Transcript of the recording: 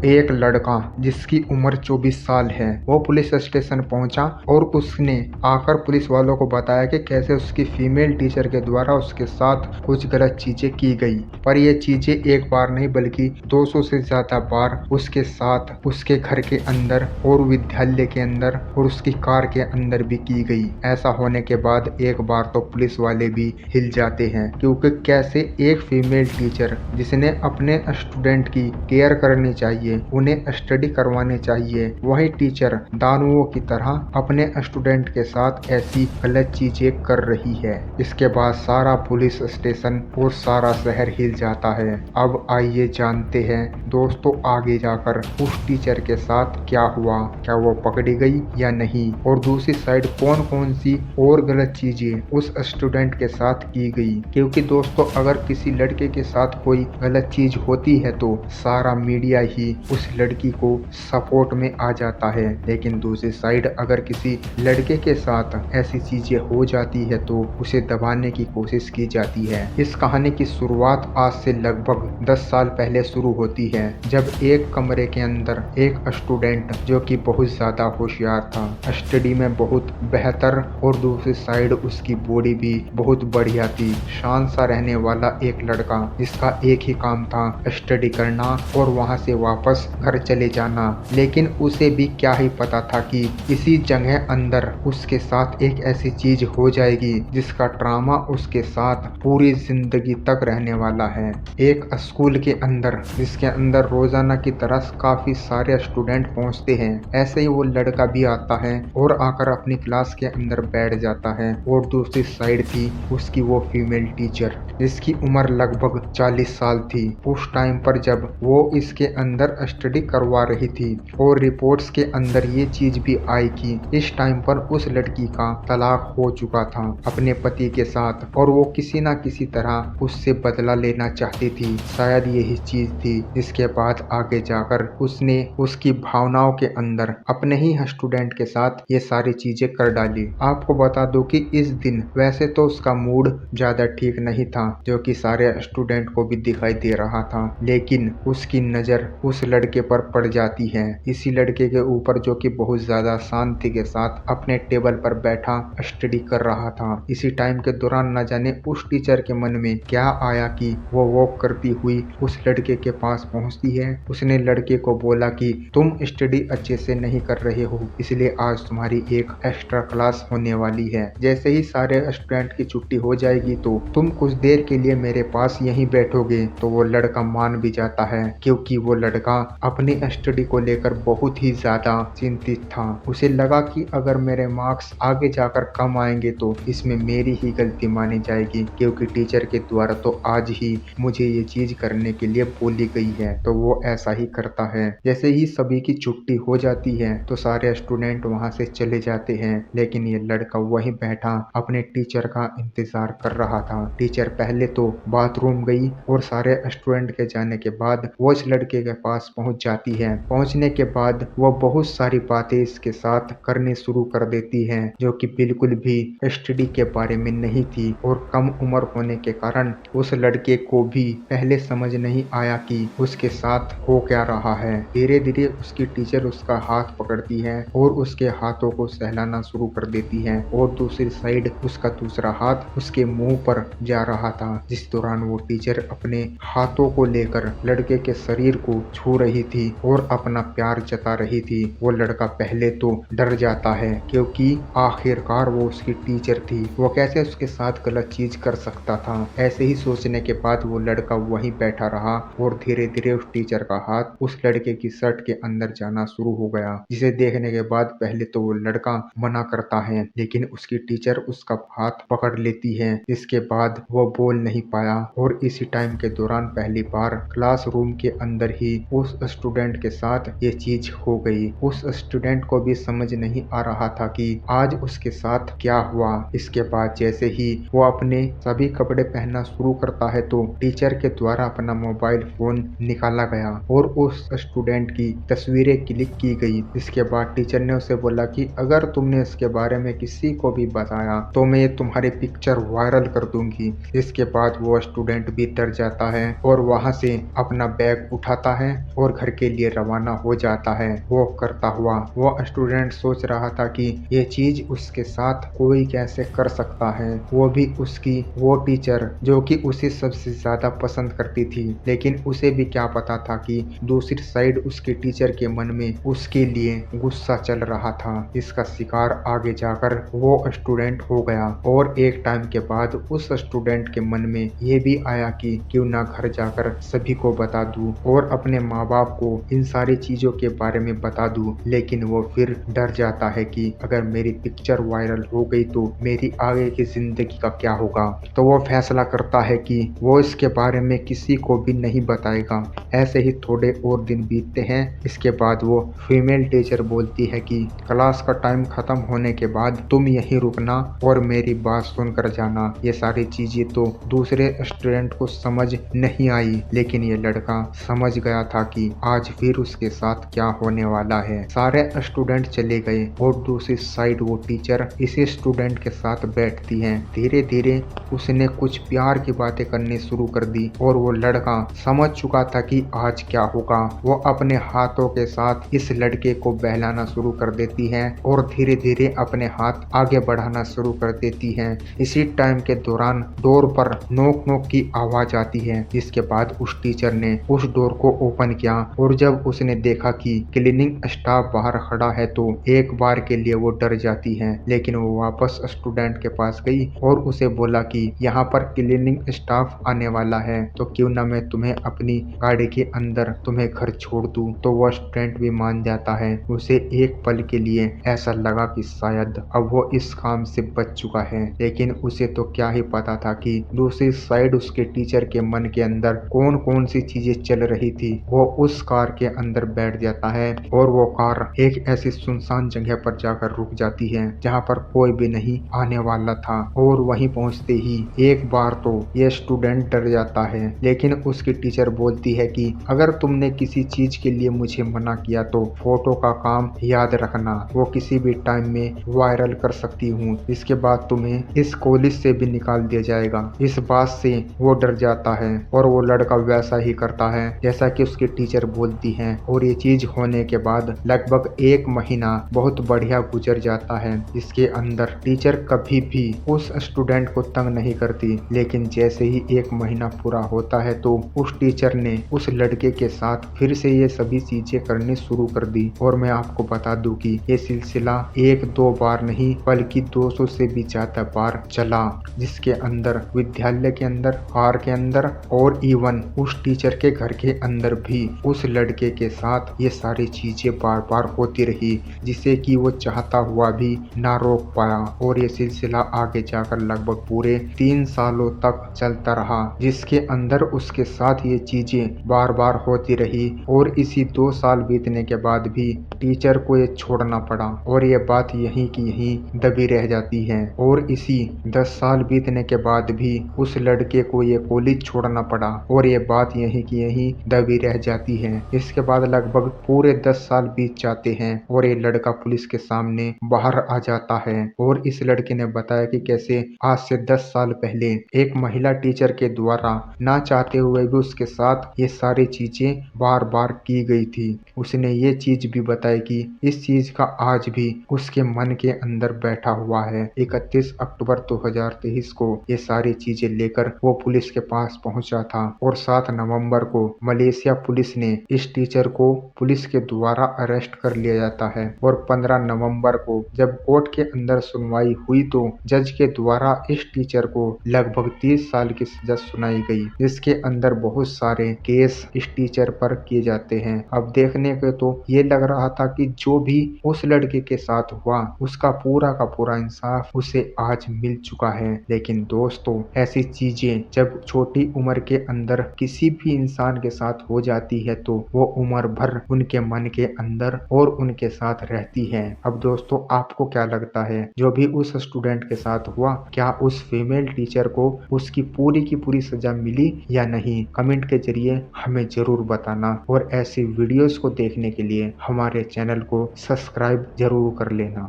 एक लड़का जिसकी उम्र 24 साल है वो पुलिस स्टेशन पहुंचा और उसने आकर पुलिस वालों को बताया कि कैसे उसकी फीमेल टीचर के द्वारा उसके साथ कुछ गलत चीजें की गई। पर ये चीजें एक बार नहीं बल्कि 200 से ज्यादा बार उसके साथ उसके घर के अंदर और विद्यालय के अंदर और उसकी कार के अंदर भी की गई। ऐसा होने के बाद एक बार तो पुलिस वाले भी हिल जाते हैं, क्योंकि कैसे एक फीमेल टीचर जिसने अपने स्टूडेंट की केयर करनी चाहिए, उन्हें स्टडी करवानी चाहिए, वही टीचर दानवों की तरह अपने स्टूडेंट के साथ ऐसी गलत चीजें कर रही है। इसके बाद सारा पुलिस स्टेशन और सारा शहर हिल जाता है। अब आइए जानते हैं दोस्तों आगे जाकर उस टीचर के साथ क्या हुआ, क्या वो पकड़ी गई या नहीं, और दूसरी साइड कौन कौन सी और गलत चीजें उस स्टूडेंट के साथ की गई। क्योंकि दोस्तों अगर किसी लड़के के साथ कोई गलत चीज होती है तो सारा मीडिया ही उस लड़की को सपोर्ट में आ जाता है, लेकिन दूसरी साइड अगर किसी लड़के के साथ ऐसी चीजें हो जाती है तो उसे दबाने की कोशिश की जाती है। इस कहानी की शुरुआत आज से लगभग 10 साल पहले शुरू होती है, जब एक कमरे के अंदर एक स्टूडेंट जो कि बहुत ज्यादा होशियार था, स्टडी में बहुत बेहतर और दूसरी साइड उसकी बॉडी भी बहुत बढ़िया थी, शांत सा रहने वाला एक लड़का जिसका एक ही काम था स्टडी करना और वहां से वापस घर चले जाना। लेकिन उसे भी क्या ही पता था कि इसी जगह अंदर उसके साथ एक ऐसी चीज हो जाएगी जिसका ट्रामा उसके साथ पूरी जिंदगी तक रहने वाला है। एक स्कूल के अंदर जिसके अंदर रोजाना की तरह काफी सारे स्टूडेंट पहुंचते हैं, ऐसे ही वो लड़का भी आता है और आकर अपनी क्लास के अंदर बैठ जाता है। और दूसरी साइड थी उसकी वो फीमेल टीचर जिसकी उम्र लगभग 40 साल थी। उस टाइम पर जब वो इसके अंदर स्टडी करवा रही थी और रिपोर्ट्स के अंदर ये चीज भी आई कि इस टाइम पर उस लड़की का तलाक हो चुका था अपने पति के साथ, और वो किसी ना किसी तरह उससे बदला लेना चाहती थी। शायद यही चीज थी जिसके बाद आगे जाकर उसने उसकी भावनाओं के अंदर अपने ही स्टूडेंट के साथ ये सारी चीजें कर डाली। आपको बता दूं कि इस दिन वैसे तो उसका मूड ज्यादा ठीक नहीं था, जो कि सारे स्टूडेंट को भी दिखाई दे रहा था, लेकिन उसकी नजर उस लड़के पर पड़ जाती है, इसी लड़के के ऊपर जो कि बहुत ज्यादा शांति के साथ अपने टेबल पर बैठा स्टडी कर रहा था। इसी टाइम के दौरान न जाने उस टीचर के मन में क्या आया कि वो वॉक करती हुई उस लड़के के पास पहुंचती है। उसने लड़के को बोला कि तुम स्टडी अच्छे से नहीं कर रहे हो, इसलिए आज तुम्हारी एक एक्स्ट्रा क्लास होने वाली है। जैसे ही सारे स्टूडेंट की छुट्टी हो जाएगी तो तुम कुछ देर के लिए मेरे पास यहीं बैठोगे। तो वो लड़का मान भी जाता है, क्योंकि वो लड़का अपनी स्टडी को लेकर बहुत ही ज्यादा चिंतित था। उसे लगा कि अगर मेरे मार्क्स आगे जाकर कम आएंगे तो इसमें मेरी ही गलती मानी जाएगी, क्योंकि टीचर के द्वारा तो आज ही मुझे ये चीज करने के लिए बोली गई है। तो वो ऐसा ही करता है। जैसे ही सभी की छुट्टी हो जाती है तो सारे स्टूडेंट वहां से चले जाते हैं, लेकिन ये लड़का वहीं बैठा अपने टीचर का इंतजार कर रहा था। टीचर पहले तो बाथरूम गई और सारे स्टूडेंट के जाने के बाद वो इस लड़के के पास पहुंच जाती है। पहुंचने के बाद वो बहुत सारी बातें इसके साथ करनी शुरू कर देती है, जो कि बिल्कुल भी स्टडी के बारे में नहीं थी, और कम उम्र होने के कारण उस लड़के को भी पहले समझ नहीं आया कि उसके साथ हो क्या रहा है। धीरे धीरे उसकी टीचर उसका हाथ पकड़ती है और उसके हाथों को सहलाना शुरू कर देती है, और दूसरी साइड उसका दूसरा हाथ उसके मुंह पर जा रहा था, जिस दौरान वो टीचर अपने हाथों को लेकर लड़के के शरीर को छू रही थी और अपना प्यार जता रही थी। वो लड़का पहले तो डर जाता है, क्योंकि आखिरकार वो उसकी टीचर थी, वो कैसे उसके साथ गलत चीज कर सकता था। ऐसे ही सोचने के बाद वो लड़का वहीं बैठा रहा और धीरे धीरे उस टीचर का हाथ उस लड़के की शर्ट के अंदर जाना शुरू हो गया, जिसे देखने के बाद पहले तो वो लड़का मना करता है, लेकिन उसकी टीचर उसका हाथ पकड़ लेती है। इसके बाद वो बोल नहीं पाया, और इसी टाइम के दौरान पहली बार क्लासरूम के अंदर ही उस स्टूडेंट के साथ ये चीज हो गई। उस स्टूडेंट को भी समझ नहीं आ रहा था कि आज उसके साथ क्या हुआ। इसके बाद जैसे ही वो अपने सभी कपड़े पहनना शुरू करता है तो टीचर के द्वारा अपना मोबाइल फोन निकाला गया और उस स्टूडेंट की तस्वीरें क्लिक की गई। इसके बाद टीचर ने उसे बोला कि अगर तुमने इसके बारे में किसी को भी बताया तो मैं तुम्हारी पिक्चर वायरल कर दूंगी। इसके बाद वो स्टूडेंट भी डर जाता है और वहां से अपना बैग उठाता है और घर के लिए रवाना हो जाता है। वॉक करता हुआ वो स्टूडेंट सोच रहा था कि ये चीज उसके साथ कोई कैसे कर सकता है, वो भी उसकी वो टीचर जो कि उसे सबसे ज्यादा पसंद करती थी। लेकिन उसे भी क्या पता था कि दूसरी साइड उसके टीचर के मन में उसके लिए गुस्सा चल रहा था। इसका शिकार आगे जाकर वो स्टूडेंट हो गया और एक टाइम के बाद उस स्टूडेंट के मन में ये भी आया कि क्यों ना घर जाकर सभी को बता दूं और अपने माँ बाप को इन सारी चीजों के बारे में बता दूं। लेकिन वो फिर डर जाता है कि अगर मेरी पिक्चर वायरल हो गई तो मेरी आगे की जिंदगी का क्या होगा। तो वो फैसला करता है कि वो इसके बारे में किसी को भी नहीं बताएगा। ऐसे ही थोड़े और दिन बीतते हैं। इसके बाद वो फीमेल टीचर बोलती है कि क्लास का टाइम खत्म होने के बाद तुम यहीं रुकना और मेरी बात सुनकर जाना। ये सारी चीजें तो दूसरे स्टूडेंट को समझ नहीं आई, लेकिन ये लड़का समझ गया था कि आज फिर उसके साथ क्या होने वाला है। सारे स्टूडेंट चले गए और दूसरी साइड वो टीचर इसी स्टूडेंट के साथ बैठती है। धीरे धीरे उसने कुछ प्यार की बातें करनी शुरू कर दी और वो लड़का समझ चुका था कि आज क्या होगा। वो अपने हाथों के साथ इस लड़के को बहलाना शुरू कर देती है और धीरे धीरे अपने हाथ आगे बढ़ाना शुरू कर देती है। इसी टाइम के दौरान डोर पर नोक नोक की आवाज आती है। जिसके बाद उस टीचर ने उस डोर को ओपन किया और जब उसने देखा कि क्लीनिंग स्टाफ बाहर खड़ा है तो एक बार के लिए वो डर जाती है। लेकिन वो वापस स्टूडेंट के पास गई और उसे बोला कि यहाँ पर क्लीनिंग स्टाफ आने वाला है, तो क्यों ना मैं तुम्हें अपनी गाड़ी के अंदर तुम्हें घर छोड़ दूं। तो वो स्टूडेंट भी मान जाता है। उसे एक पल के लिए ऐसा लगा कि शायद अब वो इस काम से बच चुका है, लेकिन उसे तो क्या ही पता था कि दूसरी साइड उसके टीचर के मन के अंदर कौन कौन सी चीजें चल रही थी। वो उस कार के अंदर बैठ जाता है और वो कार एक ऐसी सुनसान जगह पर जाकर रुक जाती है जहाँ पर कोई भी नहीं आने वाला था। और वहीं पहुंचते ही एक बार तो ये स्टूडेंट डर जाता है, लेकिन उसकी टीचर बोलती है कि अगर तुमने किसी चीज के लिए मुझे मना किया तो फोटो का काम याद रखना, वो किसी भी टाइम में वायरल कर सकती हूँ। इसके बाद तुम्हें इस कॉलेज से भी निकाल दिया जाएगा। इस बात से वो डर जाता है और वो लड़का वैसा ही करता है जैसा कि उसकी टीचर बोलती है। और ये चीज होने के बाद लगभग एक महीना बहुत बढ़िया गुजर जाता है। इसके अंदर टीचर कभी भी उस स्टूडेंट को तंग नहीं करती, लेकिन जैसे ही एक महीना पूरा होता है तो उस टीचर ने उस लड़के के साथ फिर से ये सभी चीजें करनी शुरू कर दी। और मैं आपको बता दूं कि ये सिलसिला एक दो बार नहीं बल्कि 200 से भी ज्यादा बार चला, जिसके अंदर विद्यालय के अंदर, कार के अंदर और इवन उस टीचर के घर के अंदर भी उस लड़के के साथ ये सारी चीजें बार बार होती रही, जिसे कि वो चाहता हुआ भी ना रोक पाया। और ये सिलसिला आगे जाकर लगभग पूरे 3 सालों तक चलता रहा, जिसके अंदर उसके साथ ये चीजें बार बार होती रही। और इसी 2 साल बीतने के बाद भी टीचर को ये छोड़ना पड़ा और ये बात यहीं की यहीं दबी रह जाती है। और इसी 10 साल बीतने के बाद भी उस लड़के को ये कॉलेज छोड़ना पड़ा और ये बात यहीं की यहीं दबी रह जाती है। इसके बाद लगभग पूरे 10 साल बीत जाते हैं और ये लड़का पुलिस के सामने बाहर आ जाता है। और इस लड़के ने बताया कि कैसे आज से 10 साल पहले एक महिला टीचर के द्वारा ना चाहते हुए भी उसके साथ ये सारी चीजें बार बार की गई थी। उसने ये चीज भी बताई कि इस चीज का आज भी उसके मन के अंदर बैठा हुआ है। 31 अक्टूबर 2023 को ये सारी चीजें लेकर वो पुलिस के पास पहुंचा था और 7 नवंबर को मलेशिया पुलिस ने इस टीचर को पुलिस के द्वारा अरेस्ट कर लिया जाता है। और 15 नवंबर को जब कोर्ट के अंदर सुनवाई हुई तो जज के द्वारा इस टीचर को लगभग 30 साल की सजा सुनाई गई, जिसके अंदर बहुत सारे केस इस टीचर पर किए जाते हैं। अब देखने को तो ये लग रहा था कि जो भी उस लड़के के साथ हुआ उसका पूरा का पूरा इंसाफ उसे आज मिल चुका है। लेकिन दोस्तों, ऐसी चीजें जब छोटी उम्र के अंदर किसी भी इंसान के साथ हो जाती है तो वो उम्र भर उनके मन के अंदर और उनके साथ रहती है। अब दोस्तों, आपको क्या लगता है जो भी उस स्टूडेंट के साथ हुआ, क्या उस फीमेल टीचर को उसकी पूरी की पूरी सजा मिली या नहीं? कमेंट के जरिए हमें जरूर बताना और ऐसी वीडियोस को देखने के लिए हमारे चैनल को सब्सक्राइब जरूर कर लेना।